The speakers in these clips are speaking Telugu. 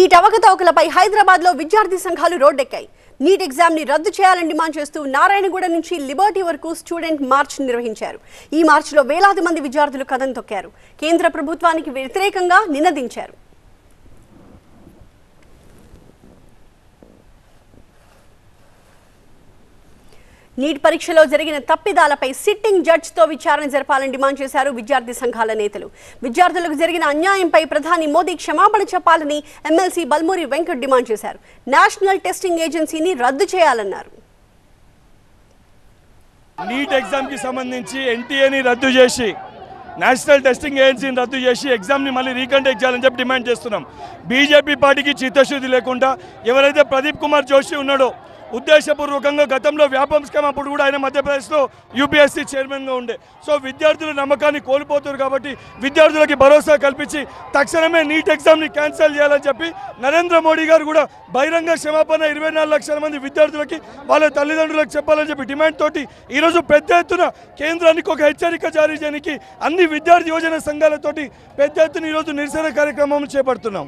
నీట్ అవకతవకలపై హైదరాబాద్లో విద్యార్థి సంఘాలు రోడ్డెక్కాయి. నీట్ ఎగ్జామ్ ని రద్దు చేయాలని డిమాండ్ చేస్తూ నారాయణగూడ నుంచి లిబర్టీ వరకు స్టూడెంట్ మార్చ్ నిర్వహించారు. ఈ మార్చ్లో వేలాది మంది విద్యార్థులు కదం తొక్కారు. కేంద్ర ప్రభుత్వానికి వ్యతిరేకంగా నినదించారు. నీట్ పరీక్షలో జరిగిన తప్పిదాలపై సిట్టింగ్ జడ్జితో విచారణ జరపాలని డిమాండ్ చేశారు విద్యార్థి సంఘాల నేతలు. విద్యార్థులకు జరిగిన అన్యాయంపై ప్రధాని మోదీ క్షమాపణ చెప్పాలని ఎమ్మెల్సీ బల్మూరి వెంకట్ డిమాండ్ చేశారు. నేషనల్ టెస్టింగ్ ఏజెన్సీని రద్దు చేయాలన్నారు. నీట్ ఎగ్జామ్ కి సంబంధించి ఎన్టీఏని రద్దు చేసి నేషనల్ టెస్టింగ్ ఏజెన్సీని రద్దు చేసి ఎగ్జామ్ని మళ్ళీ రీకండక్ట్ చేయాలని చెప్పి డిమాండ్ చేస్తున్నాం. బీజేపీ పార్టీకి చిత్తశుద్ధి లేకుండా ఎవరైతే ప్రదీప్ కుమార్ జోషి ఉన్నాడో ఉద్దేశపూర్వకంగా గతంలో వ్యాపం స్కామ్ అప్పుడు కూడా ఆయన మధ్యప్రదేశ్లో యూపీఎస్సీ చైర్మన్గా ఉండే. సో విద్యార్థుల నమ్మకాన్ని కోల్పోతారు కాబట్టి విద్యార్థులకి భరోసా కల్పించి తక్షణమే నీట్ ఎగ్జామ్ని క్యాన్సిల్ చేయాలని చెప్పి నరేంద్ర మోడీ గారు కూడా బహిరంగ క్షమాపణ 24 లక్షల మంది విద్యార్థులకి వాళ్ళ తల్లిదండ్రులకు చెప్పాలని చెప్పి డిమాండ్ తోటి ఈరోజు పెద్ద ఎత్తున కేంద్రానికి ఒక హెచ్చరిక జారీ చేయడానికి అన్ని విద్యార్థి యువజన సంఘాలతోటి పెద్ద ఎత్తున ఈరోజు నిరసన కార్యక్రమం చేపడుతున్నాం.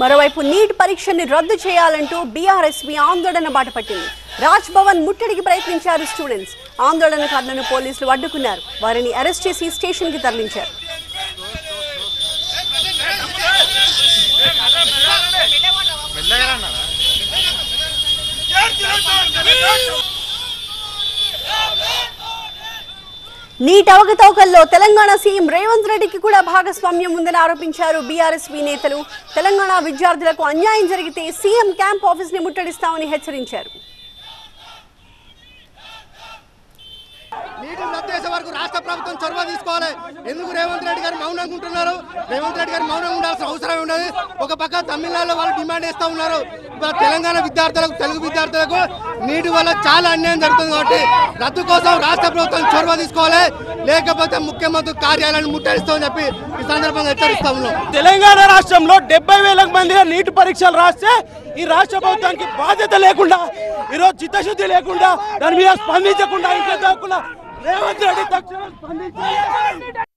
మరోవైపు నీట్ పరీక్షని రద్దు చేయాలంటూ బీఆర్ఎస్పీ ఆందోళన బాటపట్టింది. రాజ్ భవన్ ముట్టడికి ప్రయత్నించారు స్టూడెంట్స్. ఆందోళనకారులను పోలీసులు అడ్డుకున్నారు. వారిని అరెస్ట్ చేసి స్టేషన్ కి తరలించారు. నీట్ అవకతవకల్లో తెలంగాణ సీఎం రేవంత్ రెడ్డికి కూడా భాగస్వామ్యం ఉందని ఆరోపించారు బీఆర్ఎస్పీ నేతలు. తెలంగాణ విద్యార్థులకు అన్యాయం జరిగితే సీఎం క్యాంప్ ఆఫీస్ ని ముట్టడిస్తామని హెచ్చరించారు. నీటిని రద్దు చేసే వరకు రాష్ట్ర ప్రభుత్వం చొరవ తీసుకోవాలి. ఎందుకు రేవంత్ రెడ్డి గారు మౌనంగా ఉంటున్నారు? రేవంత్ రెడ్డి గారు మౌనంగా ఉండాల్సిన అవసరం ఉండదు. ఒక పక్క తమిళనాడులో వాళ్ళు డిమాండ్ చేస్తూ ఉన్నారు. ఇప్పుడు తెలంగాణ విద్యార్థులకు, తెలుగు విద్యార్థులకు నీటి వల్ల చాలా అన్యాయం జరుగుతుంది కాబట్టి రద్దు కోసం రాష్ట్ర ప్రభుత్వం చొరవ తీసుకోవాలి. లేకపోతే ముఖ్యమంత్రి కార్యాలయాన్ని ముట్టడిస్తామని చెప్పి ఈ సందర్భంగా హెచ్చరిస్తా ఉన్నాం. తెలంగాణ రాష్ట్రంలో 70,000 మందిగా నీటి పరీక్షలు రాస్తే ఈ రాష్ట్ర ప్రభుత్వానికి బాధ్యత లేకుండా, ఈరోజు చిత్తశుద్ధి లేకుండా, దాని మీద స్పందించకుండా ఇంకా రేవంత్ రెడ్డి తక్షణం స్పందించాలి.